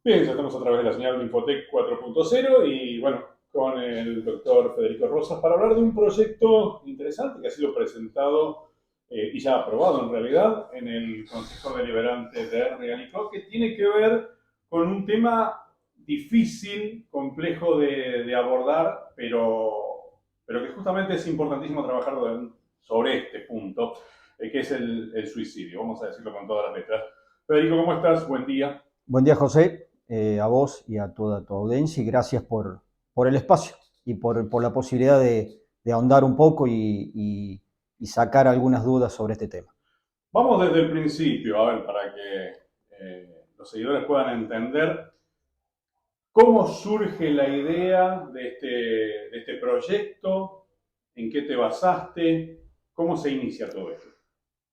Bien, ya estamos a través de la señal de Infotec 4.0 y bueno, con el doctor Federico Rosas para hablar de un proyecto interesante que ha sido presentado y ya aprobado en realidad en el Consejo Deliberante de Realicó, que tiene que ver con un tema difícil, complejo de abordar, pero que justamente es importantísimo trabajar sobre este punto, que es el suicidio, vamos a decirlo con todas las letras. Federico, ¿cómo estás? Buen día. Buen día, José, a vos y a toda tu audiencia, y gracias por el espacio y por la posibilidad de ahondar un poco y sacar algunas dudas sobre este tema. Vamos desde el principio, a ver, para que los seguidores puedan entender cómo surge la idea de este proyecto, en qué te basaste, cómo se inicia todo esto.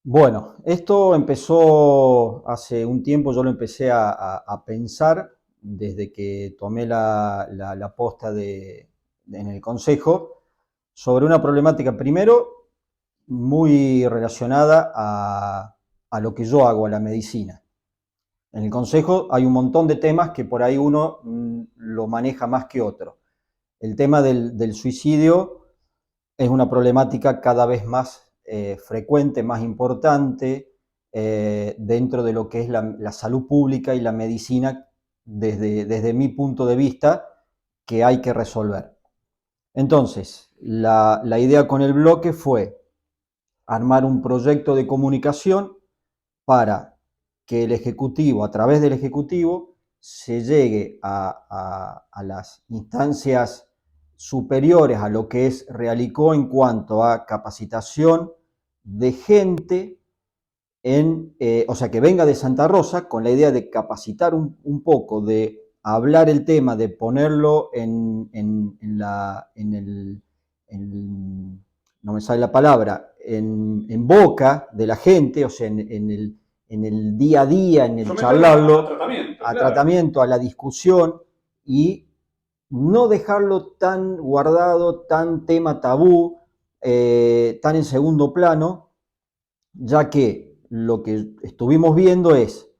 Bueno, esto empezó hace un tiempo, yo lo empecé a pensar desde que tomé la posta en el Consejo sobre una problemática, primero, muy relacionada a lo que yo hago, a la medicina. En el Consejo hay un montón de temas que por ahí uno lo maneja más que otro. El tema del suicidio es una problemática cada vez más frecuente, más importante dentro de lo que es la salud pública y la medicina desde mi punto de vista que hay que resolver. Entonces, la idea con el bloque fue armar un proyecto de comunicación para que el Ejecutivo, a través del Ejecutivo, se llegue a las instancias superiores a lo que es Realicó en cuanto a capacitación de gente o sea, que venga de Santa Rosa con la idea de capacitar un poco, de hablar el tema, de ponerlo no me sale la palabra, en boca de la gente, o sea, en el día a día, en el Someterlo a charlarlo, tratamiento, a claro. tratamiento, a la discusión y no dejarlo tan guardado, tan tema tabú, tan en segundo plano, ya que lo que estuvimos viendo es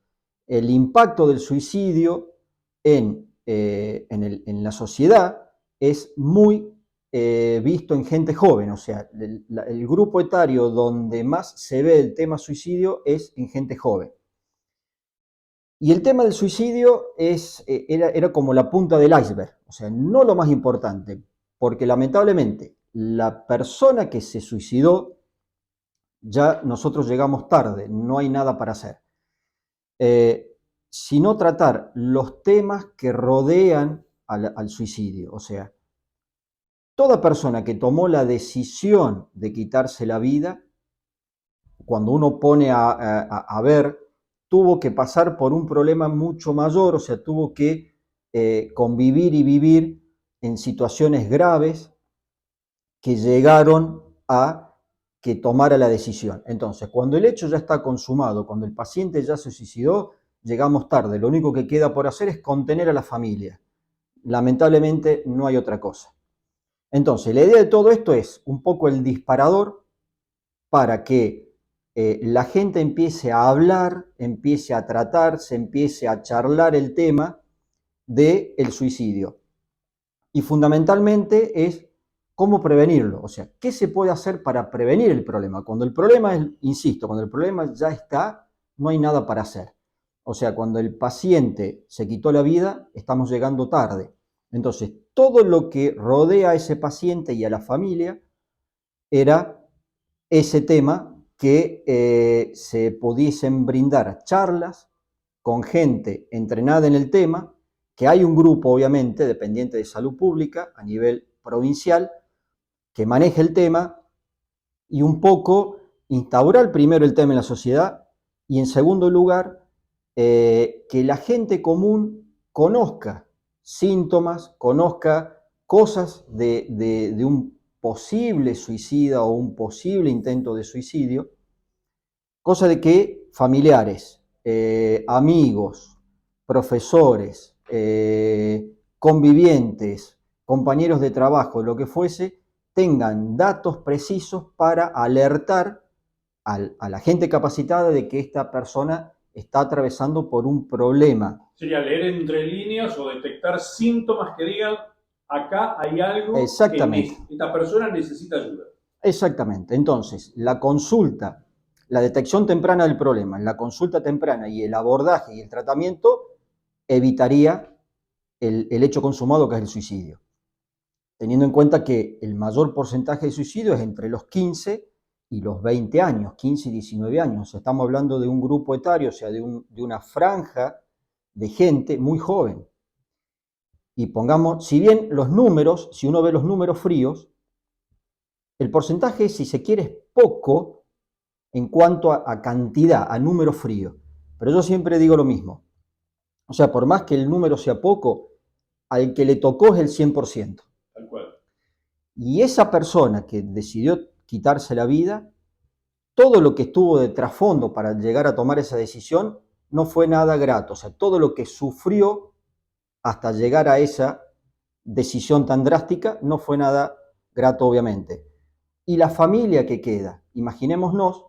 el impacto del suicidio en la sociedad es muy visto en gente joven, o sea, el grupo etario donde más se ve el tema suicidio es en gente joven. Y el tema del suicidio era como la punta del iceberg, o sea, no lo más importante, porque lamentablemente la persona que se suicidó, ya nosotros llegamos tarde, no hay nada para hacer. Eh, Sino tratar los temas que rodean al suicidio. O sea, toda persona que tomó la decisión de quitarse la vida, cuando uno pone a ver, tuvo que pasar por un problema mucho mayor, o sea, tuvo que convivir y vivir en situaciones graves que llegaron a que tomara la decisión. Entonces, cuando el hecho ya está consumado, cuando el paciente ya se suicidó, llegamos tarde. Lo único que queda por hacer es contener a la familia. Lamentablemente no hay otra cosa. Entonces, la idea de todo esto es un poco el disparador para que la gente empiece a hablar, empiece a tratar, se empiece a charlar el tema del suicidio. Y fundamentalmente es cómo prevenirlo, o sea, qué se puede hacer para prevenir el problema. Cuando el problema es, insisto, cuando el problema ya está, no hay nada para hacer. O sea, cuando el paciente se quitó la vida, estamos llegando tarde. Entonces, todo lo que rodea a ese paciente y a la familia era ese tema que se pudiesen brindar charlas con gente entrenada en el tema, que hay un grupo, obviamente, dependiente de salud pública a nivel provincial, que maneja el tema y un poco instaurar primero el tema en la sociedad y en segundo lugar, que la gente común conozca síntomas, conozca cosas de un posible suicida o un posible intento de suicidio, cosa de que familiares, amigos, profesores, convivientes, compañeros de trabajo, lo que fuese, tengan datos precisos para alertar a la gente capacitada de que esta persona está atravesando por un problema. Sería leer entre líneas o detectar síntomas que digan, acá hay algo Exactamente. que esta persona necesita ayuda. Exactamente. Entonces, la consulta, la detección temprana del problema, la consulta temprana y el abordaje y el tratamiento evitaría el hecho consumado, que es el suicidio. Teniendo en cuenta que el mayor porcentaje de suicidio es entre los 15 y los 20 años, 15 y 19 años. Estamos hablando de un grupo etario, o sea, de una franja de gente muy joven. Y pongamos, si bien los números, si uno ve los números fríos, el porcentaje, si se quiere, es poco en cuanto a cantidad, a número frío. Pero yo siempre digo lo mismo. O sea, por más que el número sea poco, al que le tocó es el 100%. Tal cual. Y esa persona que decidió quitarse la vida, todo lo que estuvo de trasfondo para llegar a tomar esa decisión no fue nada grato. O sea, todo lo que sufrió hasta llegar a esa decisión tan drástica no fue nada grato, obviamente. Y la familia que queda, imaginémonos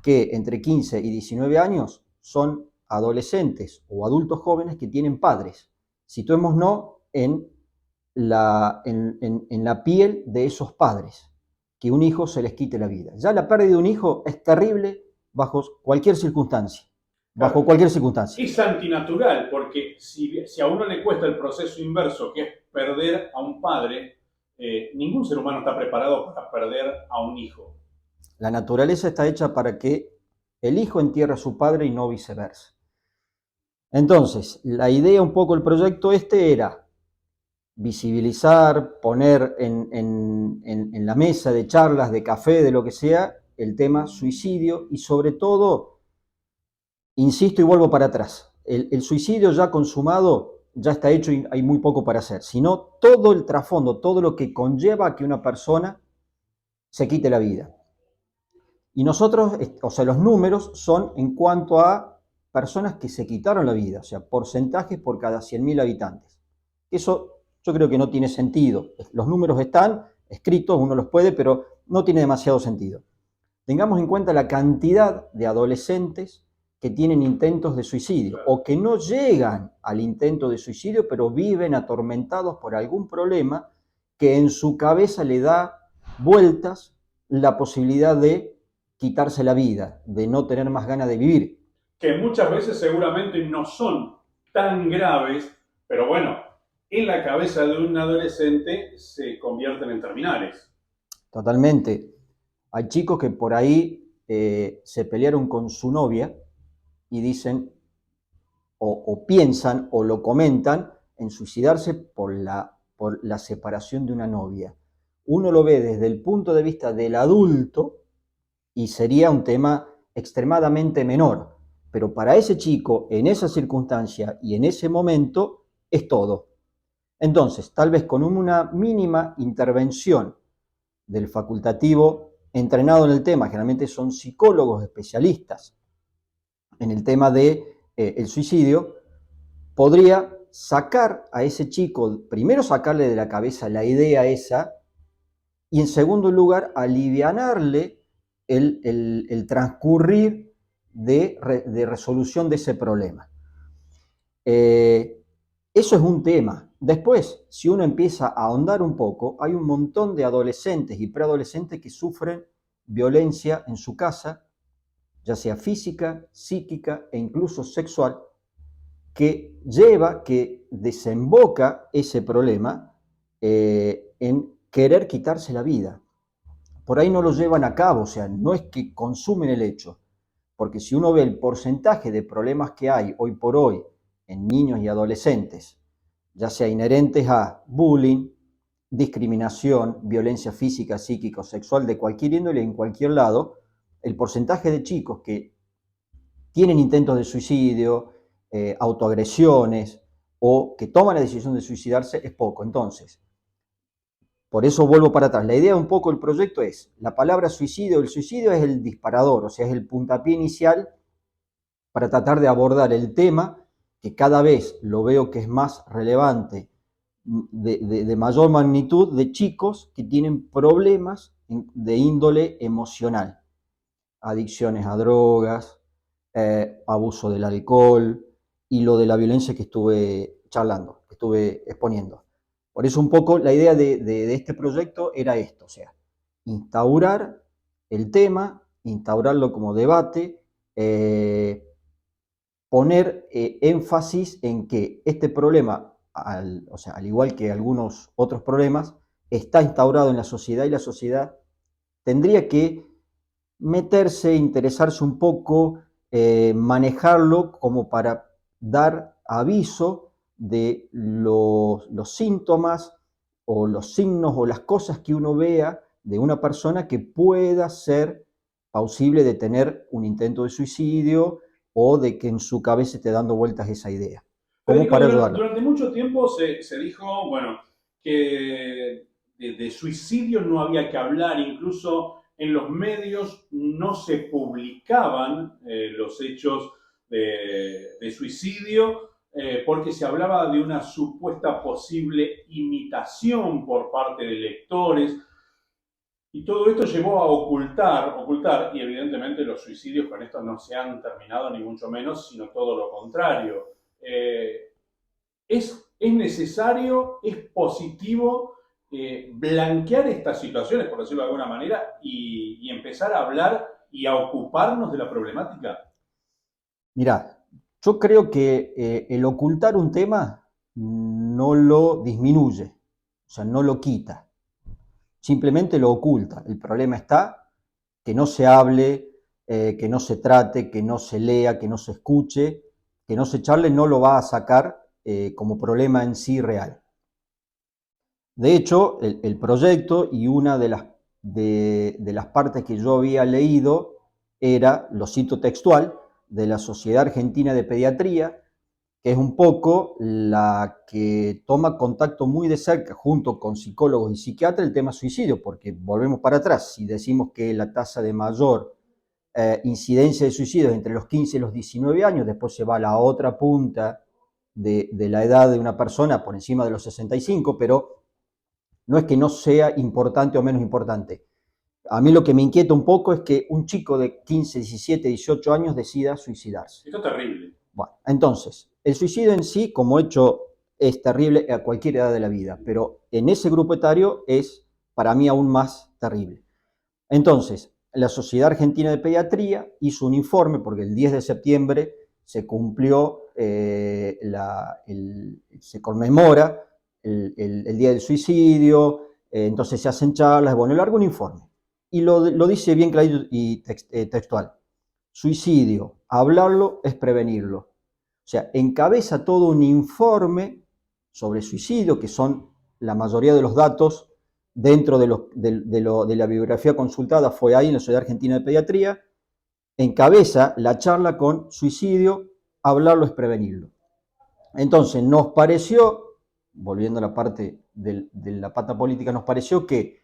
que entre 15 y 19 años son adolescentes o adultos jóvenes que tienen padres. Situémonos en la piel de esos padres, que un hijo se les quite la vida. Ya la pérdida de un hijo es terrible bajo cualquier circunstancia. Bajo Claro, cualquier circunstancia. es antinatural, porque si a uno le cuesta el proceso inverso, que es perder a un padre, ningún ser humano está preparado para perder a un hijo. La naturaleza está hecha para que el hijo entierre a su padre y no viceversa. Entonces, la idea, un poco el proyecto era visibilizar, poner en la mesa de charlas, de café, de lo que sea, el tema suicidio y sobre todo, insisto y vuelvo para atrás, el suicidio ya consumado ya está hecho y hay muy poco para hacer, sino todo el trasfondo, todo lo que conlleva a que una persona se quite la vida. Y nosotros, o sea, los números son en cuanto a personas que se quitaron la vida, o sea, porcentajes por cada 100.000 habitantes. Eso yo creo que no tiene sentido. Los números están escritos, uno los puede, pero no tiene demasiado sentido. Tengamos en cuenta la cantidad de adolescentes que tienen intentos de suicidio o que no llegan al intento de suicidio, pero viven atormentados por algún problema que en su cabeza le da vueltas la posibilidad de quitarse la vida, de no tener más ganas de vivir. Que muchas veces seguramente no son tan graves, pero bueno, en la cabeza de un adolescente se convierten en terminales. Totalmente. Hay chicos que por ahí se pelearon con su novia y dicen o piensan o lo comentan en suicidarse por la separación de una novia. Uno lo ve desde el punto de vista del adulto y sería un tema extremadamente menor, pero para ese chico, en esa circunstancia y en ese momento, es todo. Entonces, tal vez con una mínima intervención del facultativo entrenado en el tema, generalmente son psicólogos especialistas en el tema de el suicidio, podría sacar a ese chico, primero sacarle de la cabeza la idea esa, y en segundo lugar, alivianarle el transcurrir de resolución de ese problema. Eso es un tema. Después, si uno empieza a ahondar un poco, hay un montón de adolescentes y preadolescentes que sufren violencia en su casa, ya sea física, psíquica e incluso sexual, que desemboca ese problema en querer quitarse la vida. Por ahí no lo llevan a cabo, o sea, no es que consumen el hecho, porque si uno ve el porcentaje de problemas que hay hoy por hoy en niños y adolescentes, ya sea inherentes a bullying, discriminación, violencia física, psíquica o sexual de cualquier índole en cualquier lado, el porcentaje de chicos que tienen intentos de suicidio, autoagresiones o que toman la decisión de suicidarse es poco. Entonces, por eso vuelvo para atrás. La idea un poco del proyecto es, la palabra suicidio, el suicidio es el disparador, o sea, es el puntapié inicial para tratar de abordar el tema, que cada vez lo veo que es más relevante, de mayor magnitud, de chicos que tienen problemas de índole emocional, adicciones a drogas, abuso del alcohol y lo de la violencia que estuve charlando, que estuve exponiendo. Por eso un poco la idea de este proyecto era esto, o sea, instaurar el tema, instaurarlo como debate, poner énfasis en que este problema, o sea, al igual que algunos otros problemas, está instaurado en la sociedad y la sociedad tendría que meterse, interesarse un poco, manejarlo como para dar aviso de los síntomas o los signos o las cosas que uno vea de una persona que pueda ser plausible de tener un intento de suicidio o de que en su cabeza esté dando vueltas esa idea. Como Federico, para ayudarlo. durante mucho tiempo se dijo, bueno, que de suicidio no había que hablar, incluso en los medios no se publicaban los hechos de suicidio porque se hablaba de una supuesta posible imitación por parte de lectores. Y todo esto llevó a ocultar, y evidentemente los suicidios con esto no se han terminado, ni mucho menos, sino todo lo contrario. Es necesario, es positivo blanquear estas situaciones, por decirlo de alguna manera, y empezar a hablar y a ocuparnos de la problemática. Mirá, yo creo que el ocultar un tema no lo disminuye, o sea, no lo quita, simplemente lo oculta. El problema está que no se hable, que no se trate, que no se lea, que no se escuche, que no se charle, no lo va a sacar como problema en sí real. De hecho, el proyecto y una de las partes que yo había leído era, lo cito textual, de la Sociedad Argentina de Pediatría, que es un poco la que toma contacto muy de cerca junto con psicólogos y psiquiatras el tema suicidio, porque volvemos para atrás, si decimos que la tasa de mayor incidencia de suicidio es entre los 15 y los 19 años, después se va a la otra punta de la edad de una persona por encima de los 65, pero no es que no sea importante o menos importante. A mí lo que me inquieta un poco es que un chico de 15, 17, 18 años decida suicidarse. Esto es terrible. Bueno, entonces, el suicidio en sí, como hecho, es terrible a cualquier edad de la vida, pero en ese grupo etario es para mí aún más terrible. Entonces, la Sociedad Argentina de Pediatría hizo un informe, porque el 10 de septiembre se cumplió, se conmemora el Día del Suicidio, entonces se hacen charlas, bueno, largo un informe. Y lo dice bien clarito y textual. Suicidio, hablarlo es prevenirlo. O sea, encabeza todo un informe sobre suicidio, que son la mayoría de los datos dentro de la bibliografía consultada, fue ahí en la Sociedad Argentina de Pediatría, encabeza la charla con suicidio, hablarlo es prevenirlo. Entonces, nos pareció, volviendo a la parte de la pata política, nos pareció que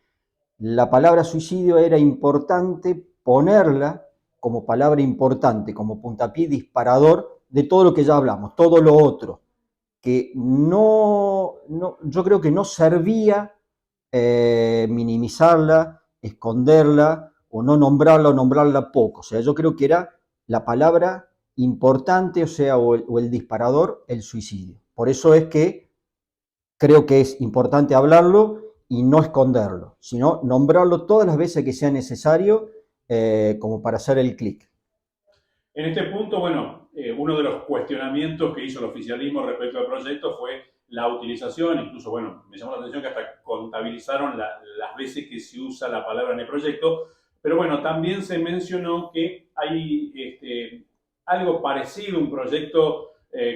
la palabra suicidio era importante ponerla como palabra importante, como puntapié disparador de todo lo que ya hablamos, todo lo otro, que yo creo que no servía minimizarla, esconderla o no nombrarla o nombrarla poco. O sea, yo creo que era la palabra importante, o sea, o el disparador, el suicidio. Por eso es que creo que es importante hablarlo y no esconderlo, sino nombrarlo todas las veces que sea necesario como para hacer el clic. En este punto, bueno, uno de los cuestionamientos que hizo el oficialismo respecto al proyecto fue la utilización, incluso, bueno, me llamó la atención que hasta contabilizaron las veces que se usa la palabra en el proyecto, pero bueno, también se mencionó que hay algo parecido, un proyecto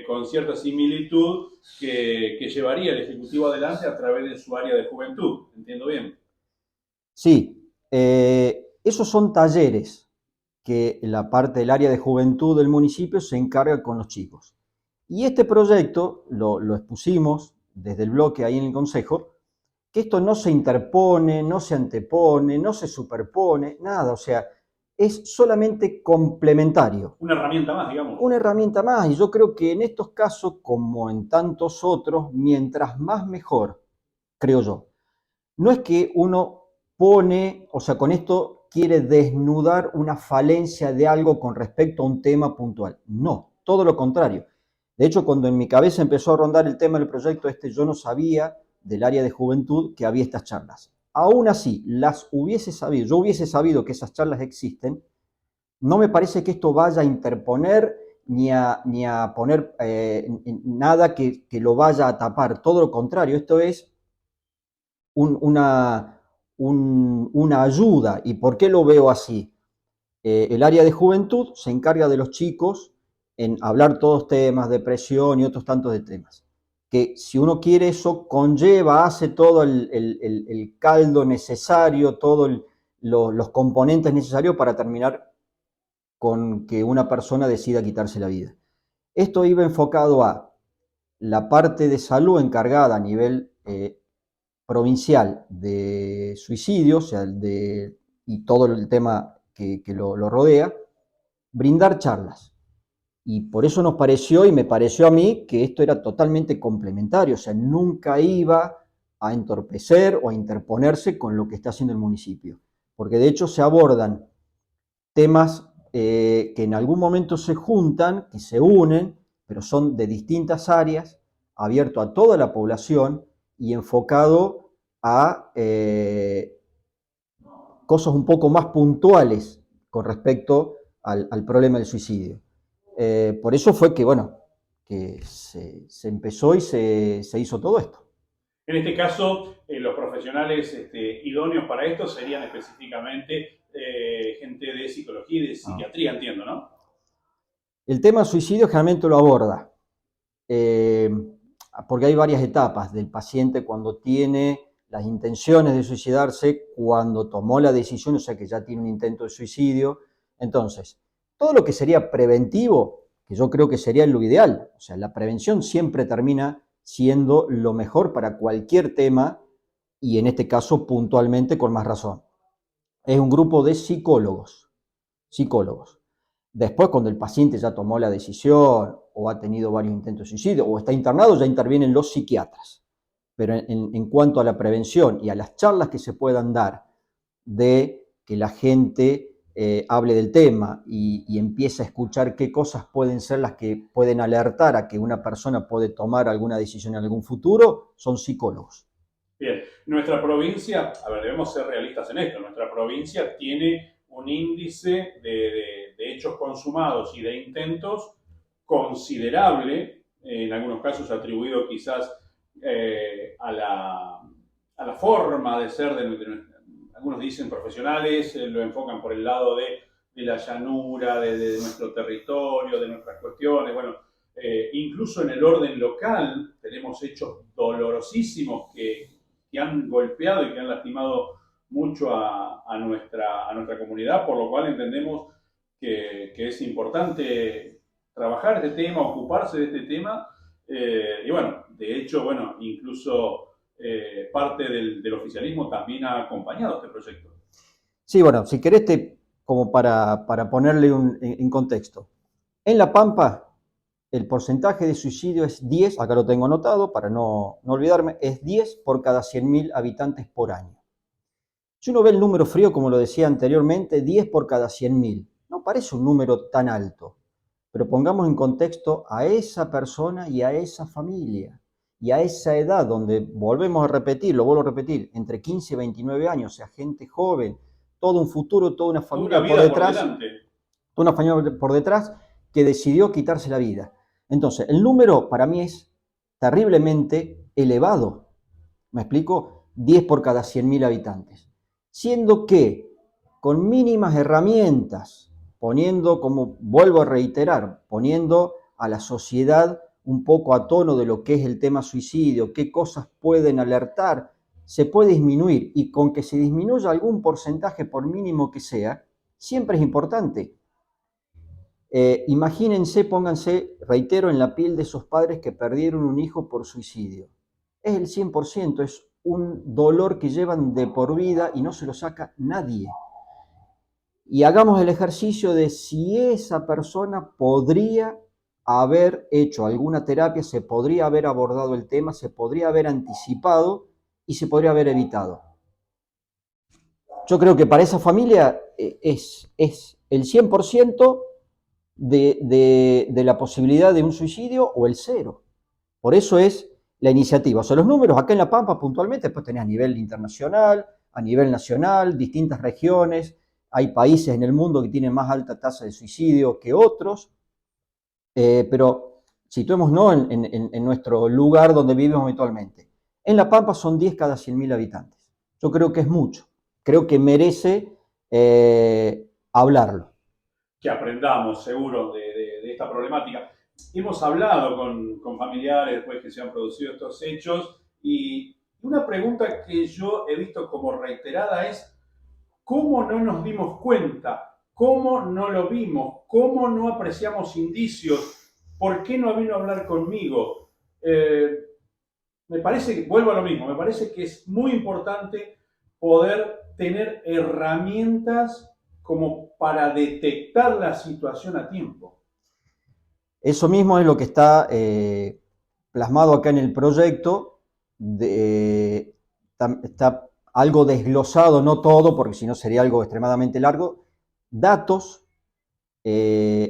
con cierta similitud que llevaría el Ejecutivo adelante a través de su área de juventud, ¿entiendo bien? Sí, esos son talleres que la parte del área de juventud del municipio se encarga con los chicos. Y este proyecto lo expusimos desde el bloque ahí en el consejo, que esto no se interpone, no se antepone, no se superpone, nada, o sea, es solamente complementario. Una herramienta más, digamos. Una herramienta más, y yo creo que en estos casos, como en tantos otros, mientras más mejor, creo yo. No es que uno pone, o sea, con esto quiere desnudar una falencia de algo con respecto a un tema puntual. No, todo lo contrario. De hecho, cuando en mi cabeza empezó a rondar el tema del proyecto yo no sabía del área de juventud que había estas charlas. Aún así, las hubiese sabido, yo hubiese sabido que esas charlas existen, no me parece que esto vaya a interponer ni a poner nada que lo vaya a tapar. Todo lo contrario, esto es una ayuda. ¿Y por qué lo veo así? El área de juventud se encarga de los chicos en hablar todos temas, depresión y otros tantos de temas. Que si uno quiere eso, conlleva, hace todo el caldo necesario, todos los componentes necesarios para terminar con que una persona decida quitarse la vida. Esto iba enfocado a la parte de salud encargada a nivel provincial de suicidio, o sea, y todo el tema que lo rodea, brindar charlas. Y por eso nos pareció, y me pareció a mí, que esto era totalmente complementario, o sea, nunca iba a entorpecer o a interponerse con lo que está haciendo el municipio, porque de hecho se abordan temas que en algún momento se juntan, que se unen, pero son de distintas áreas, abierto a toda la población y enfocado a cosas un poco más puntuales con respecto al problema del suicidio. Por eso fue que, bueno, que se empezó y se hizo todo esto. En este caso, los profesionales idóneos para esto serían específicamente gente de psicología y de psiquiatría, entiendo, ¿no? El tema suicidio generalmente lo aborda, porque hay varias etapas del paciente cuando tiene las intenciones de suicidarse, cuando tomó la decisión, o sea que ya tiene un intento de suicidio. Entonces, todo lo que sería preventivo, que yo creo que sería lo ideal, o sea, la prevención siempre termina siendo lo mejor para cualquier tema y en este caso puntualmente con más razón. Es un grupo de psicólogos. Después, cuando el paciente ya tomó la decisión o ha tenido varios intentos de suicidio o está internado, ya intervienen los psiquiatras. Pero en cuanto a la prevención y a las charlas que se puedan dar de que la gente hable del tema y empiece a escuchar qué cosas pueden ser las que pueden alertar a que una persona puede tomar alguna decisión en algún futuro, son psicólogos. Bien, nuestra provincia, a ver, debemos ser realistas en esto, nuestra provincia tiene un índice de hechos consumados y de intentos considerable, en algunos casos atribuido quizás a la forma de ser algunos dicen profesionales, lo enfocan por el lado de la llanura, de nuestro territorio, de nuestras cuestiones, bueno, incluso en el orden local tenemos hechos dolorosísimos que han golpeado y que han lastimado mucho a nuestra comunidad, por lo cual entendemos que es importante trabajar este tema, ocuparse de este tema, y bueno, de hecho, bueno, incluso parte del oficialismo también ha acompañado este proyecto. Sí, bueno, si querés, como para ponerle en contexto. En La Pampa, el porcentaje de suicidio es 10, acá lo tengo anotado para no olvidarme, es 10 por cada 100.000 habitantes por año. Si uno ve el número frío, como lo decía anteriormente, 10 por cada 100.000, no parece un número tan alto, pero pongamos en contexto a esa persona y a esa familia y a esa edad donde volvemos a repetir, lo vuelvo a repetir, entre 15 y 29 años, o sea, gente joven, todo un futuro, toda una familia Toda una vida por delante. toda una familia por detrás que decidió quitarse la vida. Entonces, el número para mí es terriblemente elevado. ¿Me explico? 10 por cada 100.000 habitantes. Siendo que con mínimas herramientas, poniendo, como vuelvo a reiterar, poniendo a la sociedad un poco a tono de lo que es el tema suicidio, qué cosas pueden alertar, se puede disminuir, y con que se disminuya algún porcentaje por mínimo que sea, siempre es importante. Imagínense, pónganse, reitero, en la piel de esos padres que perdieron un hijo por suicidio. Es el 100%, es un dolor que llevan de por vida y no se lo saca nadie. Y hagamos el ejercicio de si esa persona podría haber hecho alguna terapia, se podría haber abordado el tema, se podría haber anticipado y se podría haber evitado. Yo creo que para esa familia es el 100% de la posibilidad de un suicidio o el cero. Por eso es la iniciativa. O sea, los números acá en La Pampa puntualmente, después tenés a nivel internacional, a nivel nacional, distintas regiones. Hay países en el mundo que tienen más alta tasa de suicidio que otros, pero situémonos en nuestro lugar donde vivimos habitualmente. En La Pampa son 10 cada 100.000 habitantes. Yo creo que es mucho. Creo que merece hablarlo. Que aprendamos seguro de esta problemática. Hemos hablado con familiares después que se han producido estos hechos y una pregunta que yo he visto como reiterada es ¿cómo no nos dimos cuenta? ¿Cómo no lo vimos? ¿Cómo no apreciamos indicios? ¿Por qué no vino a hablar conmigo? Me parece, vuelvo a lo mismo, me parece que es muy importante poder tener herramientas como para detectar la situación a tiempo. Eso mismo es lo que está plasmado acá en el proyecto. Está algo desglosado, no todo, porque si no sería algo extremadamente largo. Datos,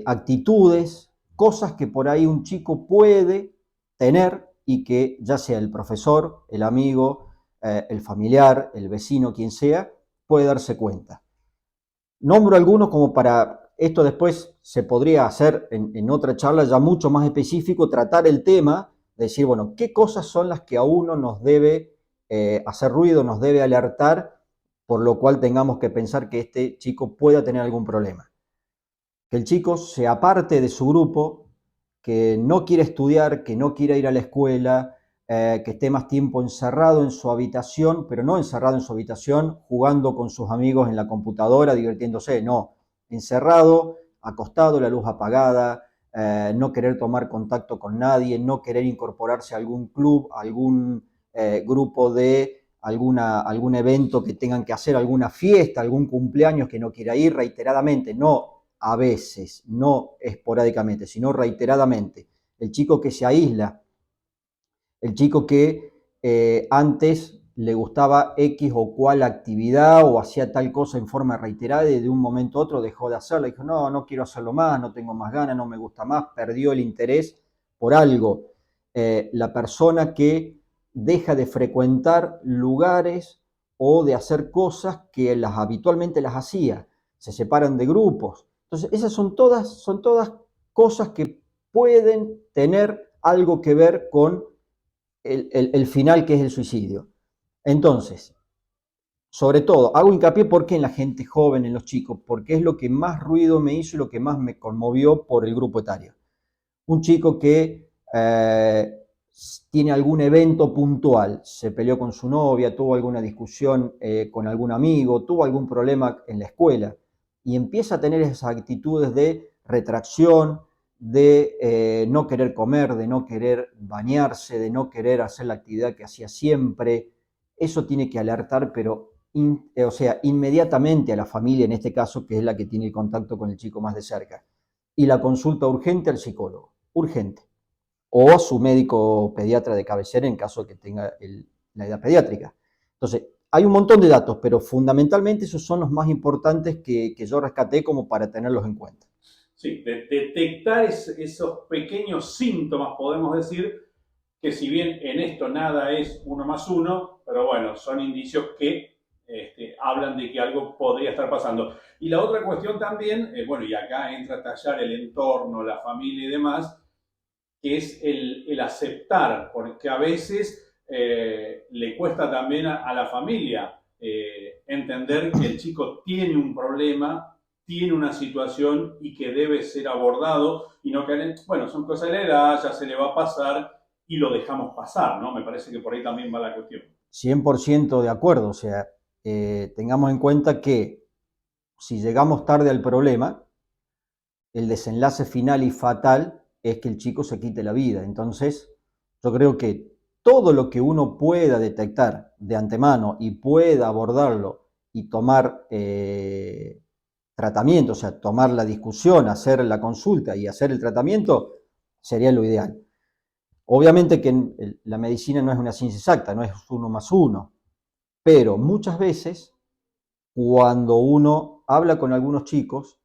actitudes, cosas que por ahí un chico puede tener y que ya sea el profesor, el amigo, el familiar, el vecino, quien sea, puede darse cuenta. Nombro algunos como para, esto después se podría hacer en otra charla ya mucho más específico, tratar el tema, decir, bueno, qué cosas son las que a uno nos debe hacer ruido, nos debe alertar, por lo cual tengamos que pensar que este chico pueda tener algún problema. Que el chico se aparte de su grupo, que no quiere estudiar, que no quiere ir a la escuela, que esté más tiempo encerrado en su habitación, pero no encerrado en su habitación jugando con sus amigos en la computadora, divirtiéndose, no, encerrado, acostado, la luz apagada, no querer tomar contacto con nadie, no querer incorporarse a algún club, a algún grupo de algún evento que tengan que hacer, alguna fiesta, algún cumpleaños que no quiera ir reiteradamente, no a veces, no esporádicamente, sino reiteradamente. El chico que se aísla, el chico que antes le gustaba X o cual actividad o hacía tal cosa en forma reiterada y de un momento a otro dejó de hacerla. Dijo, no, no quiero hacerlo más, no tengo más ganas, no me gusta más, perdió el interés por algo. La persona que deja de frecuentar lugares o de hacer cosas que habitualmente las hacía, se separan de grupos. Entonces, esas son todas cosas que pueden tener algo que ver con el final que es el suicidio. Entonces, sobre todo, hago hincapié porque en la gente joven, en los chicos, porque es lo que más ruido me hizo y lo que más me conmovió por el grupo etario. Un chico que tiene algún evento puntual, se peleó con su novia, tuvo alguna discusión con algún amigo, tuvo algún problema en la escuela y empieza a tener esas actitudes de retracción, de no querer comer, de no querer bañarse, de no querer hacer la actividad que hacía siempre. Eso tiene que alertar, pero o sea, inmediatamente a la familia, en este caso, que es la que tiene el contacto con el chico más de cerca. Y la consulta urgente al psicólogo, urgente. O a su médico pediatra de cabecera en caso de que tenga la edad pediátrica. Entonces, hay un montón de datos, pero fundamentalmente esos son los más importantes que yo rescaté como para tenerlos en cuenta. Sí, detectar esos pequeños síntomas, podemos decir, que si bien en esto nada es 1 más 1, pero bueno, son indicios que hablan de que algo podría estar pasando. Y la otra cuestión también, bueno, y acá entra a tallar el entorno, la familia y demás, que es el aceptar, porque a veces le cuesta también a la familia entender que el chico tiene un problema, tiene una situación y que debe ser abordado y no que, bueno, son cosas de la edad, ya se le va a pasar y lo dejamos pasar, ¿no? Me parece que por ahí también va la cuestión. 100% de acuerdo, o sea, tengamos en cuenta que si llegamos tarde al problema, el desenlace final y fatal es que el chico se quite la vida. Entonces, yo creo que todo lo que uno pueda detectar de antemano y pueda abordarlo y tomar tratamiento, o sea, tomar la discusión, hacer la consulta y hacer el tratamiento, sería lo ideal. Obviamente que la medicina no es una ciencia exacta, no es 1 más 1, pero muchas veces cuando uno habla con algunos chicos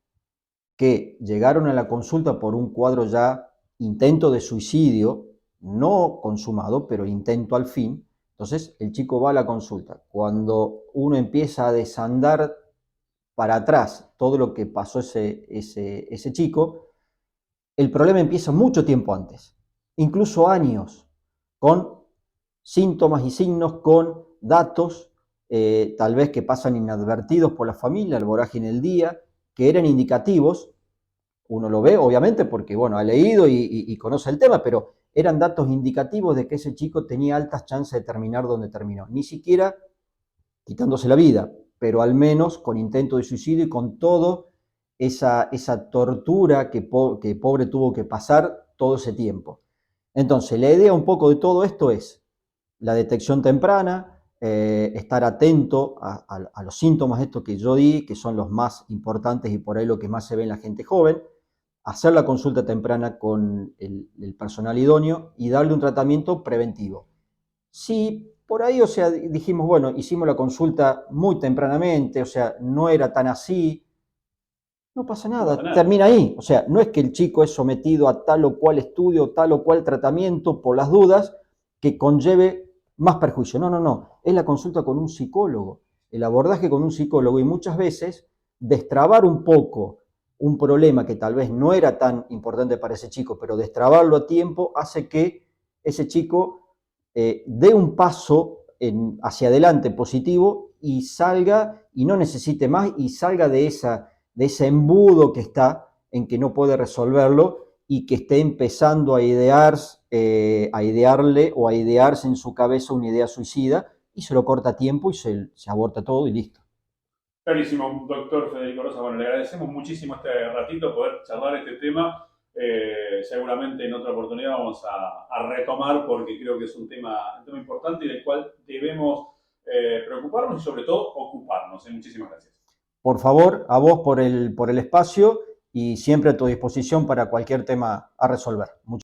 que llegaron a la consulta por un cuadro ya intento de suicidio, no consumado, pero intento al fin. Entonces el chico va a la consulta. Cuando uno empieza a desandar para atrás todo lo que pasó ese chico, el problema empieza mucho tiempo antes, incluso años, con síntomas y signos, con datos, tal vez que pasan inadvertidos por la familia, el vorágine del día, que eran indicativos. Uno lo ve, obviamente, porque bueno, ha leído y conoce el tema, pero eran datos indicativos de que ese chico tenía altas chances de terminar donde terminó. Ni siquiera quitándose la vida, pero al menos con intento de suicidio y con todo esa tortura que pobre tuvo que pasar todo ese tiempo. Entonces, la idea un poco de todo esto es la detección temprana, estar atento a los síntomas estos que yo di, que son los más importantes y por ahí lo que más se ve en la gente joven, hacer la consulta temprana con el personal idóneo y darle un tratamiento preventivo. Si por ahí, o sea, dijimos, bueno, hicimos la consulta muy tempranamente, o sea, no era tan así, no pasa No pasa nada, nada. termina ahí. O sea, no es que el chico es sometido a tal o cual estudio, tal o cual tratamiento por las dudas que conlleve más perjuicio. No, no, no. Es la consulta con un psicólogo, el abordaje con un psicólogo y muchas veces destrabar un poco un problema que tal vez no era tan importante para ese chico, pero destrabarlo a tiempo hace que ese chico dé un paso hacia adelante positivo y salga y no necesite más y salga de ese embudo que está en que no puede resolverlo y que esté empezando a idearle o a idearse en su cabeza una idea suicida y se lo corta a tiempo y se aborta todo y listo. Clarísimo, doctor Federico Rosa. Bueno, le agradecemos muchísimo este ratito poder charlar este tema. Seguramente en otra oportunidad vamos a retomar porque creo que es un tema importante y del cual debemos preocuparnos y sobre todo ocuparnos. Muchísimas gracias. Por favor, a vos por el espacio y siempre a tu disposición para cualquier tema a resolver.